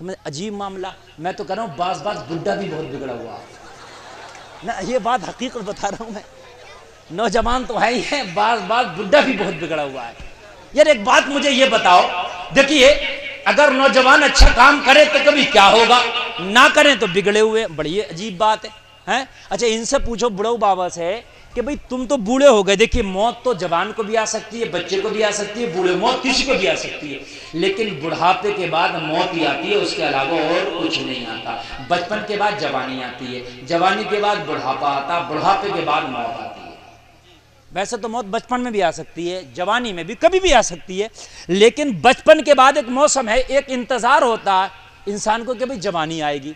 سمجھ عجیب معاملہ. میں تو کہہ رہا ہوں بعض بڈھا بھی بہت بگڑا ہوا نا, یہ بات حقیقت بتا رہا ہوں میں. نوجوان تو ہے ہی ہے, بعض بڈھا بھی بہت بگڑا ہوا ہے. یار ایک بات مجھے یہ بتاؤ, دیکھیے اگر نوجوان اچھا کام کرے تو کبھی کیا ہوگا, نہ کریں تو بگڑے ہوئے. بڑی عجیب بات ہے. اچھا ان سے پوچھو بڑھو بابا سے کہ بھئی تم تو بوڑھے ہو گئے. دیکھیے موت تو جوان کو بھی آ سکتی ہے, بچے کو بھی آ سکتی ہے, بوڑھے موت کسی کو بھی آ سکتی ہے, لیکن بڑھاپے کے بعد موت ہی آتی ہے, اس کے علاوہ اور کچھ نہیں آتا. بچپن کے بعد جوانی آتی ہے, جوانی کے بعد بڑھاپا آتا, بڑھاپے کے بعد موت آتی ہے. ویسے تو موت بچپن میں بھی آ سکتی ہے, جوانی میں بھی کبھی بھی آ سکتی ہے, لیکن بچپن کے بعد ایک موسم ہے, ایک انتظار ہوتا ہے انسان کو کہ بھئی جوانی آئے گی.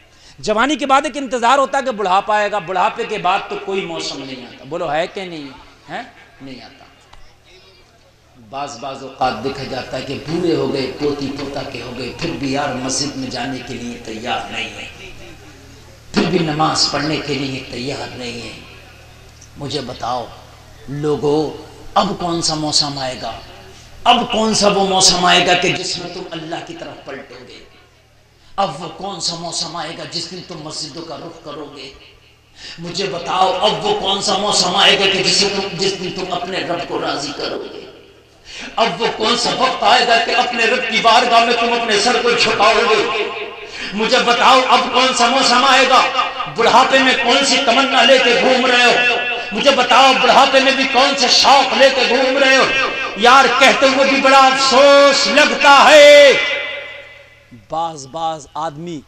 جوانی کے بعد ایک انتظار ہوتا ہے کہ بڑھاپا آئے گا. بڑھاپے کے بعد تو کوئی موسم نہیں آتا. بولو ہے کہ نہیں ہے؟ نہیں آتا. بعض اوقات دیکھا جاتا ہے کہ بوڑھے ہو گئے, پوتی پوتا کے ہو گئے, پھر بھی یار مسجد میں جانے کے لیے تیار نہیں ہے, پھر بھی نماز پڑھنے کے لیے تیار نہیں ہے. مجھے بتاؤ لوگوں, اب کون سا موسم آئے گا؟ اب کون سا وہ موسم آئے گا کہ جس میں تم اللہ کی طرف پلٹو گے؟ اب وہ کون سا موسم آئے گا جس دن تم مسجدوں کا رخ کرو گے؟ مجھے بتاؤ اب وہ کون سا موسم آئے گا کہ جس دن تم اپنے رب کو راضی کرو گے؟ اب وہ کون سا وقت آئے گا کہ اپنے رب کی بارگاہ میں تم اپنے سر کو جھکاؤ گے؟ مجھے بتاؤ اب کون سا موسم آئے گا؟ بڑھاپے میں کون سی تمنا لے کے گھوم رہے ہو؟ مجھے بتاؤ بڑھاپے میں بھی کون سے شوق لے کے گھوم رہے ہو؟ یار کہتے ہوئے بھی بڑا افسوس لگتا ہے. بعض آدمی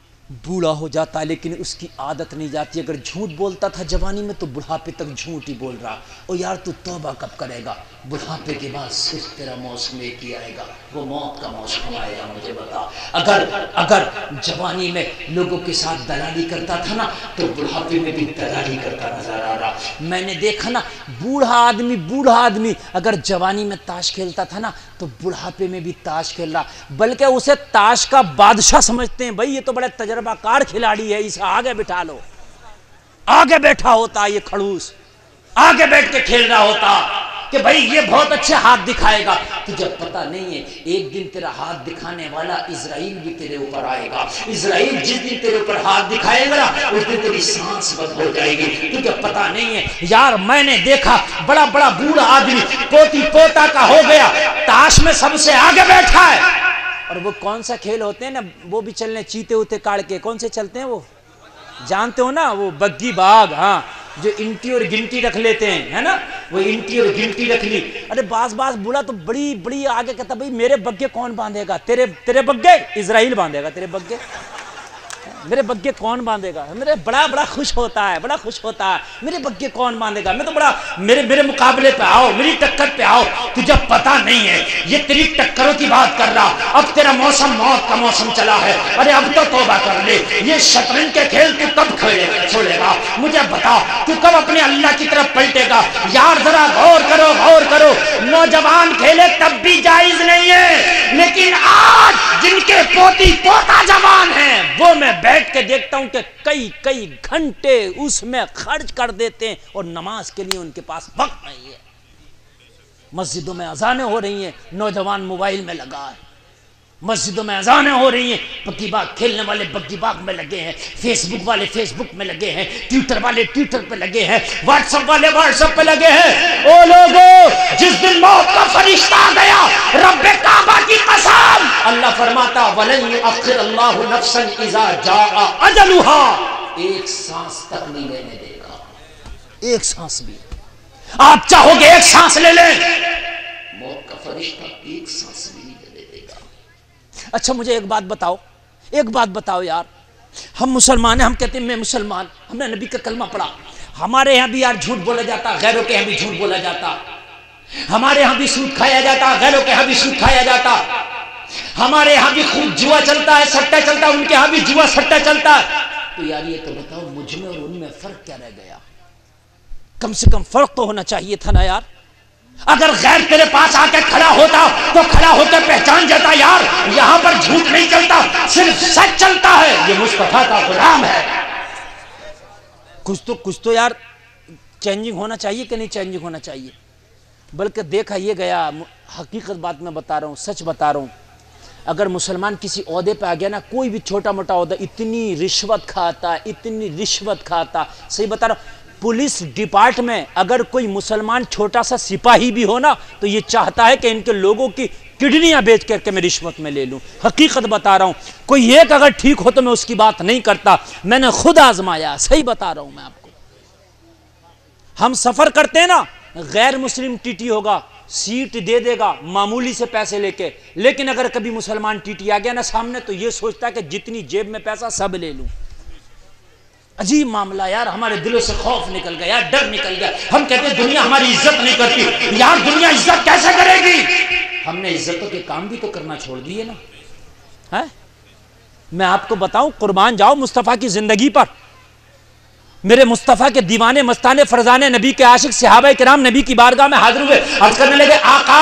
بوڑھا ہو جاتا ہے لیکن اس کی عادت نہیں جاتی. اگر جھوٹ بولتا تھا جوانی میں تو بڑھاپے تک جھوٹ ہی بول رہا. او یار تو توبہ کب کرے گا؟ بڑھاپے کے بعد صرف تیرا موسم ایک ہی آئے گا, وہ موت کا موسم آئے گا. مجھے بتا, اگر جوانی میں لوگوں کے ساتھ دلالی کرتا تھا نا تو بڑھاپے میں بھی دلالی کرتا نظر آ رہا. میں نے دیکھا نا بوڑھا آدمی اگر جوانی میں تاش کھیلتا تھا نا تو بڑھاپے میں بھی تاش کھیل رہا, بلکہ اسے تاش کا بادشاہ سمجھتے ہیں. بھائی یہ تو بڑے تجربہ کار کھلاڑی ہے, اسے آگے بٹھا لو. آگے بیٹھا ہوتا یہ کھڑوس, آگے بیٹھ کے کھیل رہا ہوتا کہ بھائی یہ بہت اچھے ہاتھ دکھائے گا. تجھے پتہ نہیں ہے ایک دن تیرا ہاتھ دکھانے والا اسرائیل بھی تیرے اوپر آئے گا. اسرائیل جس دن تیرے اوپر ہاتھ دکھائے گا اس دن تیری سانس بند ہو جائے گی. تجھے پتہ نہیں ہے یار, میں نے دیکھا بڑا بوڑھا آدمی پوتی پوتا کا ہو گیا, تاش میں سب سے آگے بیٹھا ہے. اور وہ کون سا کھیل ہوتے ہیں نا, وہ بھی چلنے چیتے ہوتے کاڑ کے, کون سے چلتے ہیں وہ جانتے ہو نا, وہ بگی باغ, ہاں, جو انٹی اور گنٹی رکھ لیتے ہیں, ہے نا, وہ انٹی اور گنٹی رکھ لی. ارے بعض بولا تو بڑی آگے کہتا بھئی میرے بگے کون باندھے گا؟ تیرے بگے اسرائیل باندھے گا. تیرے بگے میرے بگے کون باندھے گا؟ میرے بڑا خوش ہوتا ہے, میرے بگے کون باندھے گا؟ میں تو بڑا میرے مقابلے پہ آؤ, میری ٹکر پہ آؤ. تجھے پتہ نہیں ہے یہ تیری ٹکروں کی بات کر رہا. اب تیرا موسم موت کا موسم چلا ہے. ارے اب تو توبہ کر لے. یہ شطرنج کے کھیل تو کب چھوڑے گا؟ مجھے بتا تو کب اپنے اللہ کی طرف پلٹے گا؟ یار ذرا غور کرو. نوجوان کھیلے تب بھی جائز نہیں ہے, لیکن آج جن کے پوتی پوتا جوان ہیں وہ میں بیٹھ کے دیکھتا ہوں کہ کئی گھنٹے اس میں خرچ کر دیتے ہیں اور نماز کے لیے ان کے پاس وقت نہیں ہے. مسجدوں میں اذانیں ہو رہی ہیں, نوجوان موبائل میں لگا ہے. مسجدوں میں اذانیں ہو رہی ہیں, بگی باغ کھیلنے والے بگی باغ میں لگے ہیں, فیس بک والے فیس بک میں لگے ہیں, ٹویٹر والے ٹویٹر پہ لگے ہیں, واٹس ایپ والے واٹس ایپ پہ لگے ہیں. او لوگو, جس دن موت کا فرشتہ گیا, رب کعبہ کی قسم, اللہ فرماتا وَلَن يُؤَخِّرَ اللَّهُ نَفْسًا إِذَا جَاءَ أَجَلُهَا, ایک سانس تک نہیں لینے دے گا, ایک سانس بھی. آپ چاہو گے ایک سانس لے لیں, موت کا فرشتہ ایک سانس بھی نہیں لے دے گا. اچھا مجھے ایک بات بتاؤ یار, ہم مسلمان ہیں, ہم کہتے ہیں میں مسلمان, ہم نے نبی کا کلمہ پڑھا. ہمارے یہاں بھی یار جھوٹ بولا جاتا, غیروں کے یہاں بھی جھوٹ بولا جاتا. ہمارے یہاں بھی سود کھایا جاتا, غیروں کے یہاں بھی سود کھایا جاتا. ہمارے یہاں بھی خوب جوا چلتا ہے, سٹا چلتا ہے, ان کے یہاں بھی جوا سٹا چلتا ہے. تو یار یہ تو بتاؤ مجھ میں اور ان میں فرق کیا رہ گیا؟ کم سے کم فرق تو ہونا چاہیے تھا نا یار. اگر غیر تیرے پاس آ کے کھڑا ہوتا تو کھڑا ہو کے پہچان جاتا یار یہاں پر جھوٹ نہیں چلتا, صرف سچ چلتا ہے, یہ مصطفیٰ کا غلام ہے. کچھ تو یار چینجنگ ہونا چاہیے کہ نہیں چینجنگ ہونا چاہیے. بلکہ دیکھا یہ گیا, حقیقت بات میں بتا رہا ہوں, سچ بتا رہا ہوں, اگر مسلمان کسی عہدے پہ آ گیا نا، کوئی بھی چھوٹا موٹا عہدہ، اتنی رشوت کھاتا، اتنی رشوت کھاتا، صحیح بتا رہا ہوں۔ پولیس ڈپارٹ میں اگر کوئی مسلمان چھوٹا سا سپاہی بھی ہو نا، تو یہ چاہتا ہے کہ ان کے لوگوں کی کڈنیاں بیچ کر کے میں رشوت میں لے لوں۔ حقیقت بتا رہا ہوں، کوئی ایک اگر ٹھیک ہو تو میں اس کی بات نہیں کرتا، میں نے خود آزمایا، صحیح بتا رہا ہوں میں آپ کو۔ ہم سفر کرتے ہیں نا، غیر مسلم ٹی ٹی ہوگا، سیٹ دے دے گا معمولی سے پیسے لے کے، لیکن اگر کبھی مسلمان ٹی ٹی آ گیا نا سامنے، تو یہ سوچتا ہے کہ جتنی جیب میں پیسہ سب لے لوں۔ عجیب معاملہ یار، ہمارے دلوں سے خوف نکل گیا، ڈر نکل گیا۔ ہم کہتے ہیں دنیا ہماری عزت نہیں کرتی، یار دنیا عزت کیسے کرے گی؟ ہم نے عزتوں کے کام بھی تو کرنا چھوڑ دیے نا۔ میں آپ کو بتاؤں، قربان جاؤ مصطفیٰ کی زندگی پر، میرے مصطفیٰ کے دیوانے مستانے فرزانے نبی کے عاشق صحابہ کرام نبی کی بارگاہ میں حاضر ہوئے، عرض کرنے لگے آقا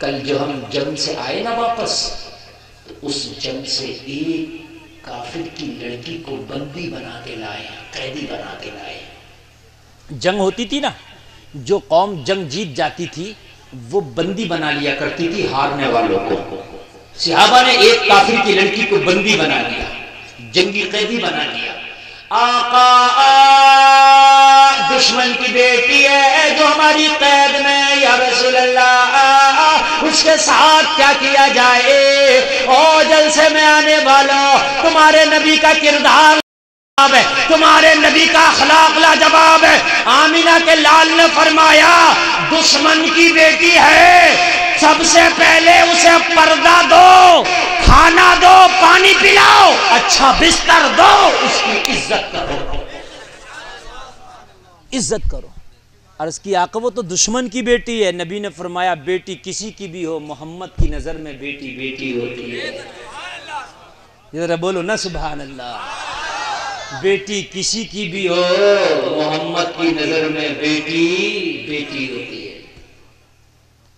کل جو ہم جنگ سے آئے نا واپس، تو اس جنگ سے ایک کافر کی لڑکی کو بندی بنا کے لائے، قیدی بنا کے لائے۔ جنگ ہوتی تھی نا، جو قوم جنگ جیت جاتی تھی وہ بندی بنا لیا کرتی تھی ہارنے والوں کو۔ صحابہ نے ایک کافر کی لڑکی کو بندی بنا لیا، جنگی قیدی بنا لیا۔ آقا دشمن کی بیٹی ہے جو ہماری قید میں، یا رسول اللہ اس کے ساتھ کیا کیا جائے؟ او جلسے میں آنے والوں، تمہارے نبی کا کردار ہے، تمہارے نبی کا اخلاق لاجواب ہے۔ آمینہ کے لال نے فرمایا دشمن کی بیٹی ہے، سب سے پہلے اسے پردہ دو، کھانا دو، پانی پلاؤ، اچھا بستر دو، اس کی عزت کرو، عزت کرو۔ عرض کی آقا وہ تو دشمن کی بیٹی ہے۔ نبی نے فرمایا بیٹی کسی کی بھی ہو، محمد کی نظر میں بیٹی بیٹی ہوتی ہے۔ ذرا بولو نا سبحان اللہ۔ بیٹی کسی کی بھی ہو، محمد کی نظر میں بیٹی بیٹی ہوتی ہے۔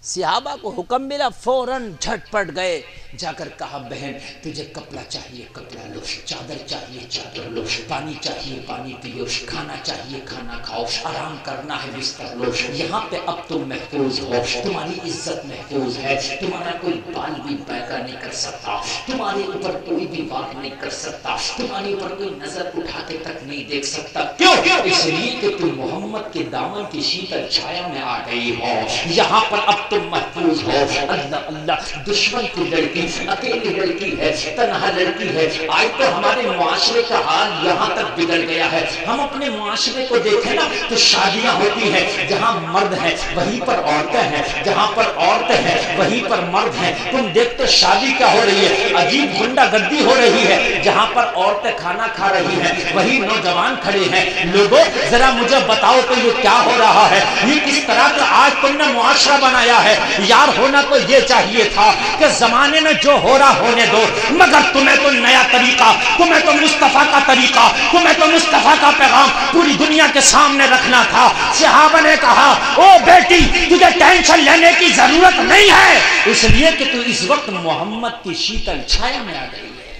صحابہ کو حکم ملا، فوراً جھٹ پٹ گئے، جا کر کہا بہن تجھے کپڑا چاہیے کپڑا لو، چادر چاہیے چادر لو، پانی چاہیے پانی پیو، کھانا چاہیے کھانا کھاؤ، آرام کرنا ہے بستر لو۔ یہاں پہ اب تم محفوظ ہو، تمہاری عزت محفوظ ہے، تمہارا کوئی بال بھی بیکا نہیں کر سکتا، تمہارے اوپر کوئی بھی بات نہیں کر سکتا، تمہارے اوپر کوئی نظر اٹھا کے تک نہیں دیکھ سکتا۔ کیوں؟ اس لیے کہ تم محمد کے دامن کی شیتل چھایا میں آ گئی ہو، یہاں پر اب تم محفوظ ہو۔ اللہ اللہ، دشمن کی لڑکی، اکیلی لڑکی ہے، تنہا لڑکی ہے۔ آج تو ہمارے معاشرے کا حال یہاں تک بگڑ گیا ہے، ہم اپنے معاشرے کو دیکھیں نا تو شادیاں ہوتی ہیں، جہاں مرد ہیں وہیں پر عورتیں ہیں، جہاں پر عورتیں ہیں وہیں پر مرد ہیں۔ تم دیکھتے شادی کیا ہو رہی ہے، عجیب گنڈا گردی ہو رہی ہے، جہاں پر عورتیں کھانا کھا رہی ہیں وہی نوجوان کھڑے ہیں۔ لوگوں ذرا مجھے بتاؤ تو یہ کیا ہو رہا ہے؟ یہ کس طرح کا آج تم نے معاشرہ بنایا ہے؟ یار ہونا تو یہ چاہیے تھا کہ زمانے میں جو ہو رہا ہونے دو، مگر تمہیں تو نیا طریقہ، تمہیں تو مصطفیٰ کا طریقہ، تمہیں تو مصطفیٰ کا پیغام پوری دنیا کے سامنے رکھنا تھا۔ صحابہ نے کہا او بیٹی تجھے ٹینشن لینے کی ضرورت نہیں ہے، اس لیے کہ تو اس وقت محمد کی شیتل چھایا میں آ گئی ہے۔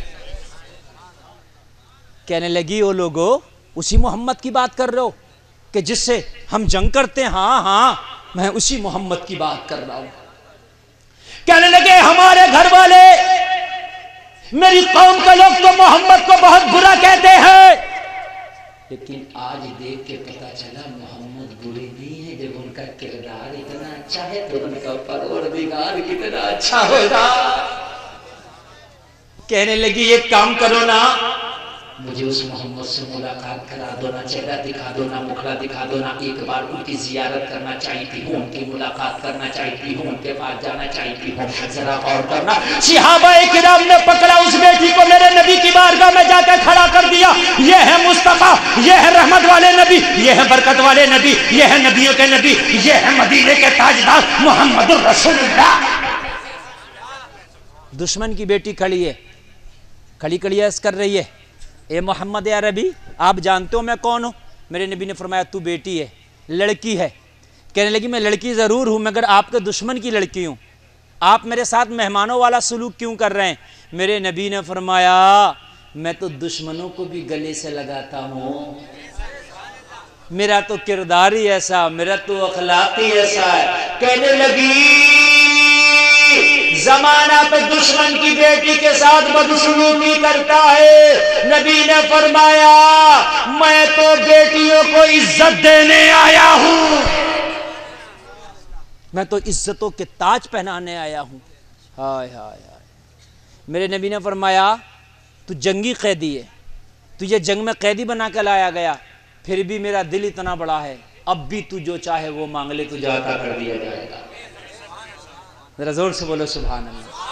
کہنے لگی او لوگو اسی محمد کی بات کر رہے ہو کہ جس سے ہم جنگ کرتے ہیں؟ ہاں ہاں میں اسی محمد کی بات کر رہا ہوں۔ کہنے لگے ہمارے گھر والے، میری قوم کے لوگ تو محمد کو بہت برا کہتے ہیں، لیکن آج دیکھ کے پتا چلا محمد برے نہیں ہے، جب ان کا کردار اتنا اچھا ہے تو ان کا پروردگار کتنا اچھا ہوگا۔ کہنے لگی ایک کام کرو نا، مجھے اس محمد سے ملاقات کرا دو نا، چہرہ دکھا دو نا، مکھڑا دکھا دو نا، ایک بار ان کی زیارت کرنا چاہتی ہوں، ان کی ملاقات کرنا چاہتی ہوں، ان کے پاس جانا چاہتی ہوں۔ ذرا غور کرنا، صحابہ کرام نے پکڑا اس بیٹی کو، میرے نبی کی بارگاہ میں جا کے کھڑا کر دیا، یہ ہے مصطفیٰ، یہ ہے رحمت والے نبی، یہ ہے برکت والے نبی، یہ ہے نبیوں کے نبی، یہ ہے مدینے کے تاجدار محمد الرسول اللہ۔ دشمن کی بیٹی کھڑی ہے، کھڑی کھڑی عرض کر رہی ہے اے محمد عربی آپ جانتے ہو میں کون ہوں؟ میرے نبی نے فرمایا تو بیٹی ہے، لڑکی ہے۔ کہنے لگی میں لڑکی ضرور ہوں مگر آپ کے دشمن کی لڑکی ہوں، آپ میرے ساتھ مہمانوں والا سلوک کیوں کر رہے ہیں؟ میرے نبی نے فرمایا میں تو دشمنوں کو بھی گلے سے لگاتا ہوں، میرا تو کردار ہی ایسا، میرا تو اخلاق ہی ایسا ہے۔ کہنے لگی زمانہ پہ دشمن کی بیٹی کے ساتھ بدسلوکی کرتا ہے، نبی نے فرمایا میں تو بیٹیوں کو عزت دینے آیا ہوں، میں تو عزتوں کے تاج پہنانے آیا ہوں۔ ہائے ہائے ہائے، میرے نبی نے فرمایا تو جنگی قیدی ہے، تجھے جنگ میں قیدی بنا کے لایا گیا، پھر بھی میرا دل اتنا بڑا ہے، اب بھی تو جو چاہے وہ مانگ لے، تجھے عطا کر دیا جائے گا۔ ذرا زور سے بولو سبحان اللہ۔